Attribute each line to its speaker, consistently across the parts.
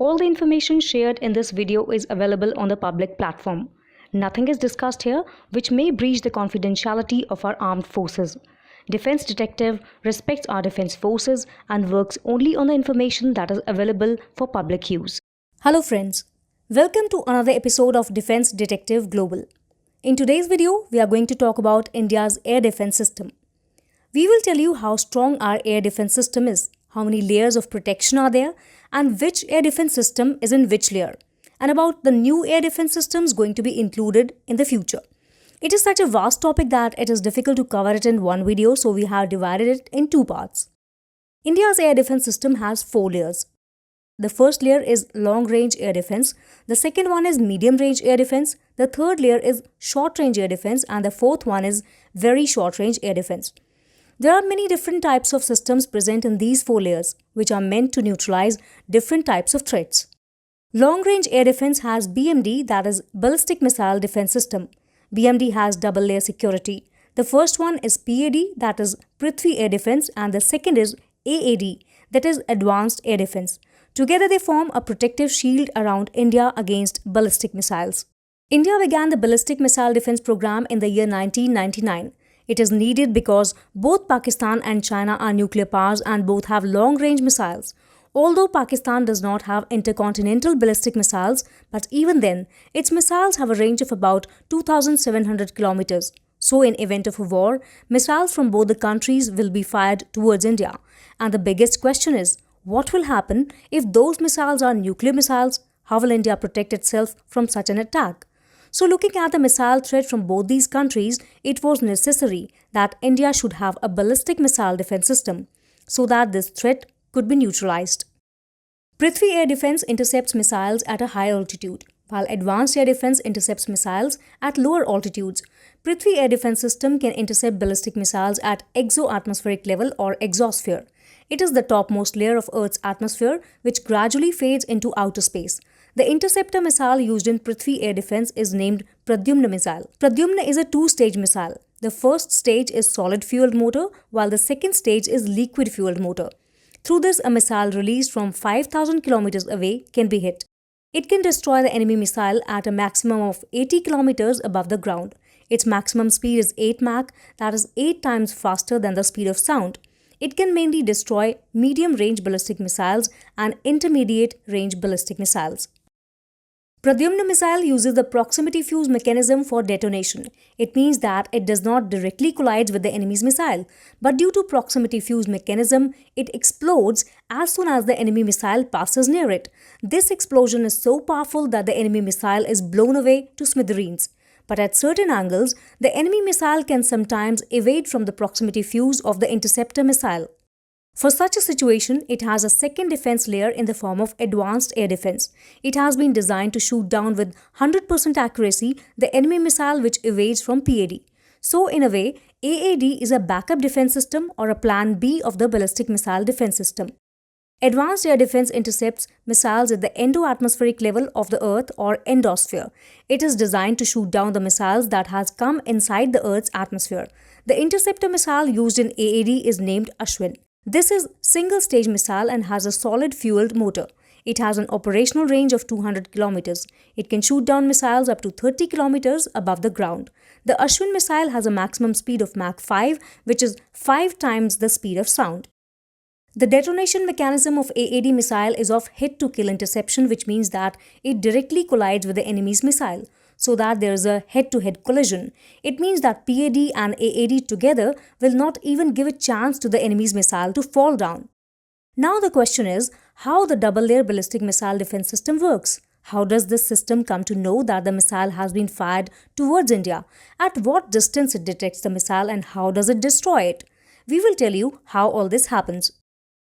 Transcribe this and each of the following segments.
Speaker 1: All the information shared in this video is available on the public platform. Nothing is discussed here which may breach the confidentiality of our armed forces. Defense Detective respects our defense forces and works only on the information that is available for public use.
Speaker 2: Hello friends, welcome to another episode of Defense Detective Global. In today's video, we are going to talk about India's air defense system. We will tell you how strong our air defense system is, how many layers of protection are there, and which air defense system is in which layer, and about the new air defense systems going to be included in the future. It is such a vast topic that it is difficult to cover it in one video, so we have divided it in two parts. India's air defense system has 4 layers. The first layer is long-range air defense, the second one is medium-range air defense, the third layer is short-range air defense, and the fourth one is very short-range air defense. There are many different types of systems present in these 4 layers, which are meant to neutralize different types of threats. Long-range air defense has BMD, that is Ballistic Missile Defense System. BMD has double-layer security. The first one is PAD, that is Prithvi Air Defense, and the second is AAD, that is Advanced Air Defense. Together they form a protective shield around India against ballistic missiles. India began the Ballistic Missile Defense Program in the year 1999. It is needed because both Pakistan and China are nuclear powers and both have long-range missiles. Although Pakistan does not have intercontinental ballistic missiles, but even then, its missiles have a range of about 2,700 kilometers. So in event of a war, missiles from both the countries will be fired towards India. And the biggest question is, what will happen if those missiles are nuclear missiles? How will India protect itself from such an attack? So looking at the missile threat from both these countries, it was necessary that India should have a ballistic missile defense system so that this threat could be neutralized. Prithvi Air Defense intercepts missiles at a high altitude, while Advanced Air Defense intercepts missiles at lower altitudes. Prithvi Air Defense System can intercept ballistic missiles at exo-atmospheric level or exosphere. It is the topmost layer of Earth's atmosphere which gradually fades into outer space. The interceptor missile used in Prithvi Air Defense is named Pradyumna missile. Pradyumna is a 2-stage missile. The first stage is solid-fueled motor, while the second stage is liquid-fueled motor. Through this, a missile released from 5,000 kilometers away can be hit. It can destroy the enemy missile at a maximum of 80 kilometers above the ground. Its maximum speed is 8 Mach, that is 8 times faster than the speed of sound. It can mainly destroy medium-range ballistic missiles and intermediate-range ballistic missiles. Pradyumna missile uses the proximity fuse mechanism for detonation. It means that it does not directly collide with the enemy's missile, but due to proximity fuse mechanism, it explodes as soon as the enemy missile passes near it. This explosion is so powerful that the enemy missile is blown away to smithereens. But at certain angles, the enemy missile can sometimes evade from the proximity fuse of the interceptor missile. For such a situation, it has a second defense layer in the form of Advanced Air Defense. It has been designed to shoot down with 100% accuracy the enemy missile which evades from PAD. So in a way, AAD is a backup defense system or a plan B of the ballistic missile defense system. Advanced Air Defense intercepts missiles at the endo-atmospheric level of the Earth or endosphere. It is designed to shoot down the missiles that has come inside the Earth's atmosphere. The interceptor missile used in AAD is named Ashwin. This is single-stage missile and has a solid-fueled motor. It has an operational range of 200 kilometers. It can shoot down missiles up to 30 kilometers above the ground. The Ashwin missile has a maximum speed of Mach 5, which is 5 times the speed of sound. The detonation mechanism of AAD missile is of hit-to-kill interception, which means that it directly collides with the enemy's missile, so that there is a head-to-head collision. It means that PAD and AAD together will not even give a chance to the enemy's missile to fall down. Now the question is, how the double-layer ballistic missile defense system works? How does this system come to know that the missile has been fired towards India? At what distance it detects the missile and how does it destroy it? We will tell you how all this happens.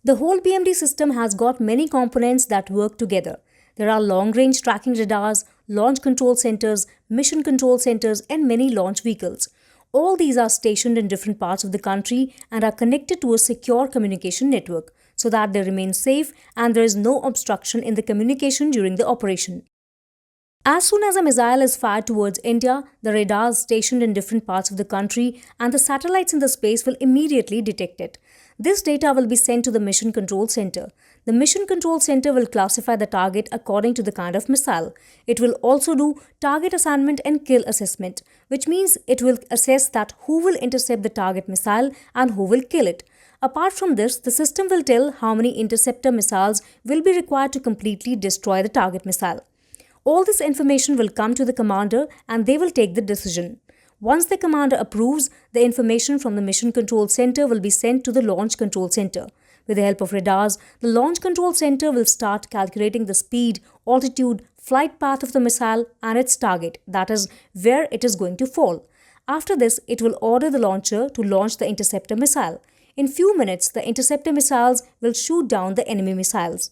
Speaker 2: The whole BMD system has got many components that work together. There are long-range tracking radars, launch control centers, mission control centers, and many launch vehicles. All these are stationed in different parts of the country and are connected to a secure communication network so that they remain safe and there is no obstruction in the communication during the operation. As soon as a missile is fired towards India, the radars stationed in different parts of the country and the satellites in the space will immediately detect it. This data will be sent to the Mission Control Center. The Mission Control Center will classify the target according to the kind of missile. It will also do target assignment and kill assessment, which means it will assess that who will intercept the target missile and who will kill it. Apart from this, the system will tell how many interceptor missiles will be required to completely destroy the target missile. All this information will come to the commander and they will take the decision. Once the commander approves, the information from the Mission Control Center will be sent to the Launch Control Center. With the help of radars, the Launch Control Center will start calculating the speed, altitude, flight path of the missile and its target, that is, where it is going to fall. After this, it will order the launcher to launch the interceptor missile. In few minutes, the interceptor missiles will shoot down the enemy missiles.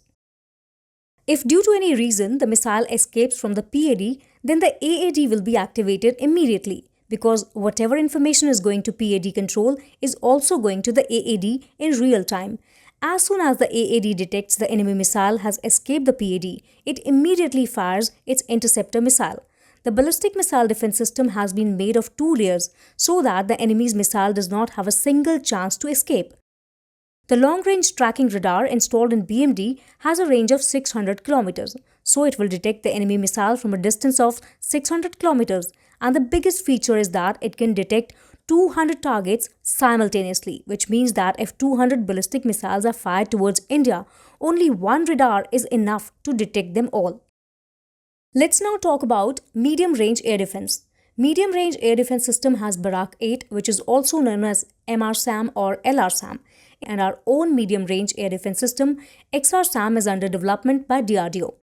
Speaker 2: If due to any reason the missile escapes from the PAD, then the AAD will be activated immediately, because whatever information is going to PAD control is also going to the AAD in real time. As soon as the AAD detects the enemy missile has escaped the PAD, it immediately fires its interceptor missile. The ballistic missile defense system has been made of 2 layers so that the enemy's missile does not have a single chance to escape. The long-range tracking radar installed in BMD has a range of 600 kilometers, so it will detect the enemy missile from a distance of 600 kilometers. And the biggest feature is that it can detect 200 targets simultaneously, which means that if 200 ballistic missiles are fired towards India, only one radar is enough to detect them all. Let's now talk about medium-range air defense. Medium-range air defense system has Barak 8, which is also known as MRSAM or LRSAM, and our own medium-range air defense system, XRSAM, is under development by DRDO.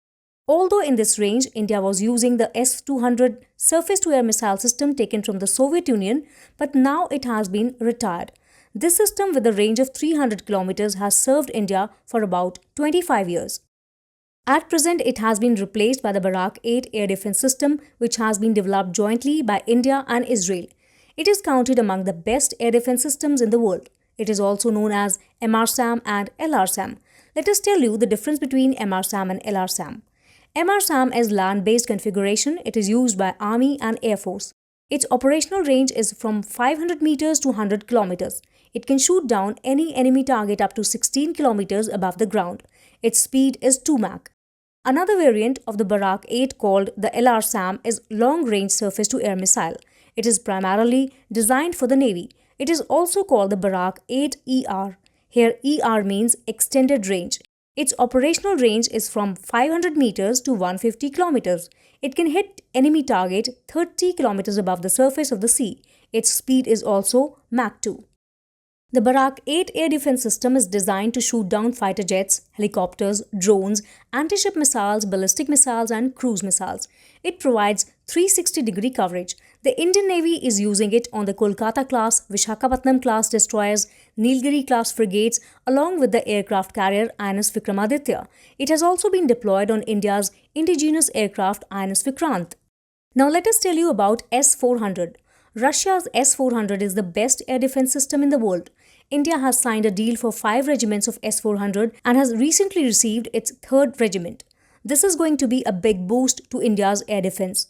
Speaker 2: Although in this range, India was using the S-200 surface-to-air missile system taken from the Soviet Union, but now it has been retired. This system with a range of 300 kilometers has served India for about 25 years. At present, it has been replaced by the Barak 8 air defense system, which has been developed jointly by India and Israel. It is counted among the best air defense systems in the world. It is also known as MRSAM and LRSAM. Let us tell you the difference between MRSAM and LRSAM. MRSAM is land-based configuration. It is used by Army and Air Force. Its operational range is from 500 meters to 100 kilometers. It can shoot down any enemy target up to 16 kilometers above the ground. Its speed is 2 Mach. Another variant of the Barak 8 called the LRSAM is long-range surface-to-air missile. It is primarily designed for the Navy. It is also called the Barak 8 ER. Here ER means extended range. Its operational range is from 500 meters to 150 kilometers. It can hit enemy target 30 kilometers above the surface of the sea. Its speed is also Mach 2. The Barak 8 air defense system is designed to shoot down fighter jets, helicopters, drones, anti-ship missiles, ballistic missiles and cruise missiles. It provides 360-degree coverage. The Indian Navy is using it on the Kolkata class, Vishakhapatnam class destroyers, Nilgiri class frigates, along with the aircraft carrier INS Vikramaditya. It has also been deployed on India's indigenous aircraft INS Vikrant. Now let us tell you about S-400. Russia's S-400 is the best air defense system in the world. India has signed a deal for 5 regiments of S-400 and has recently received its 3rd regiment. This is going to be a big boost to India's air defense.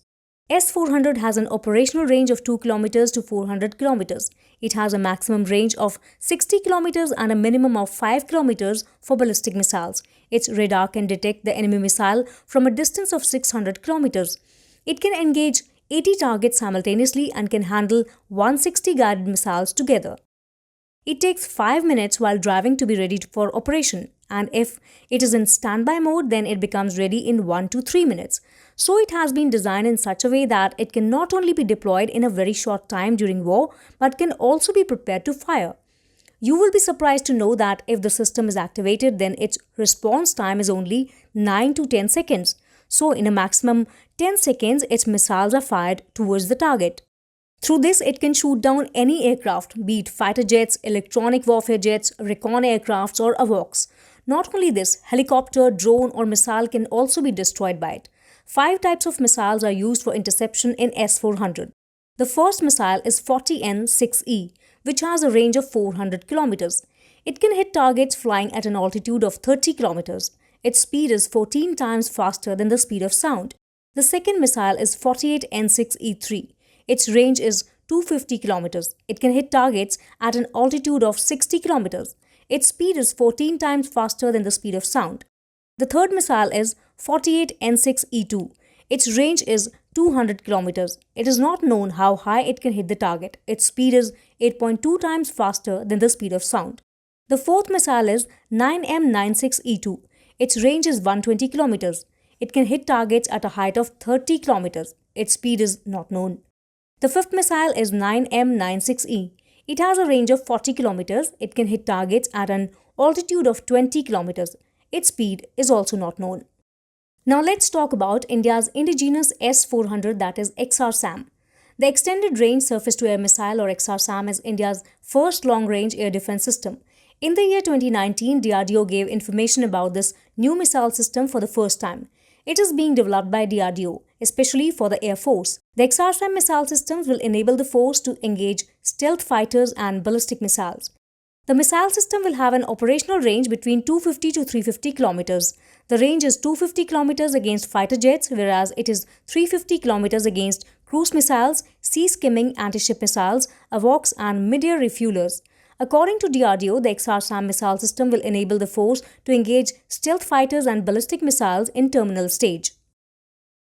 Speaker 2: S-400 has an operational range of 2 kilometers to 400 kilometers. It has a maximum range of 60 kilometers and a minimum of 5 kilometers for ballistic missiles. Its radar can detect the enemy missile from a distance of 600 kilometers. It can engage 80 targets simultaneously and can handle 160 guided missiles together. It takes 5 minutes while driving to be ready for operation, and if it is in standby mode, then it becomes ready in 1 to 3 minutes. So it has been designed in such a way that it can not only be deployed in a very short time during war, but can also be prepared to fire. You will be surprised to know that if the system is activated, then its response time is only 9 to 10 seconds. So in a maximum 10 seconds, its missiles are fired towards the target. Through this, it can shoot down any aircraft, be it fighter jets, electronic warfare jets, recon aircrafts or AWACS. Not only this, helicopter, drone or missile can also be destroyed by it. 5 types of missiles are used for interception in S-400. The first missile is 40N-6E, which has a range of 400 kilometers. It can hit targets flying at an altitude of 30 kilometers. Its speed is 14 times faster than the speed of sound. The second missile is 48N-6E3. Its range is 250 kilometers. It can hit targets at an altitude of 60 kilometers. Its speed is 14 times faster than the speed of sound. The third missile is 48N6E2. Its range is 200 kilometers. It is not known how high it can hit the target. Its speed is 8.2 times faster than the speed of sound. The fourth missile is 9M96E2. Its range is 120 kilometers. It can hit targets at a height of 30 kilometers. Its speed is not known. The fifth missile is 9M96E. It has a range of 40 kilometers. It can hit targets at an altitude of 20 kilometers. Its speed is also not known. Now let's talk about India's indigenous S-400, that is XRSAM. The Extended Range Surface-to-Air Missile or XRSAM is India's first long-range air defense system. In the year 2019, DRDO gave information about this new missile system for the first time. It is being developed by DRDO, especially for the Air Force. The XRSAM missile systems will enable the force to engage stealth fighters and ballistic missiles. The missile system will have an operational range between 250 to 350 kilometers. The range is 250 kilometers against fighter jets, whereas it is 350 kilometers against cruise missiles, sea-skimming anti-ship missiles, AWACS and mid-air refuelers. According to DRDO, the XRSAM missile system will enable the force to engage stealth fighters and ballistic missiles in terminal stage.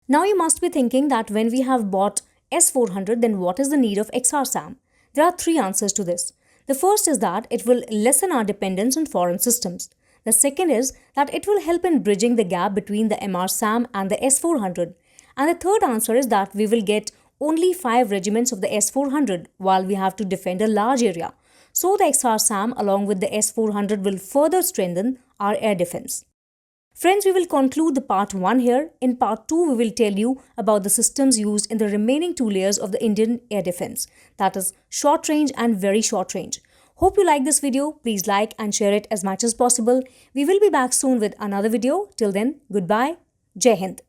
Speaker 2: Now you must be thinking that when we have bought S-400, then what is the need of XRSAM? There are three answers to this. The first is that it will lessen our dependence on foreign systems. The second is that it will help in bridging the gap between the MRSAM and the S-400. And the third answer is that we will get only 5 regiments of the S-400 while we have to defend a large area. So the XRSAM along with the S-400 will further strengthen our air defense. Friends, we will conclude the part 1 here. In part 2, we will tell you about the systems used in the remaining 2 layers of the Indian air defense, that is short range and very short range. Hope you like this video. Please like and share it as much as possible. We will be back soon with another video. Till then, goodbye. Jai Hind.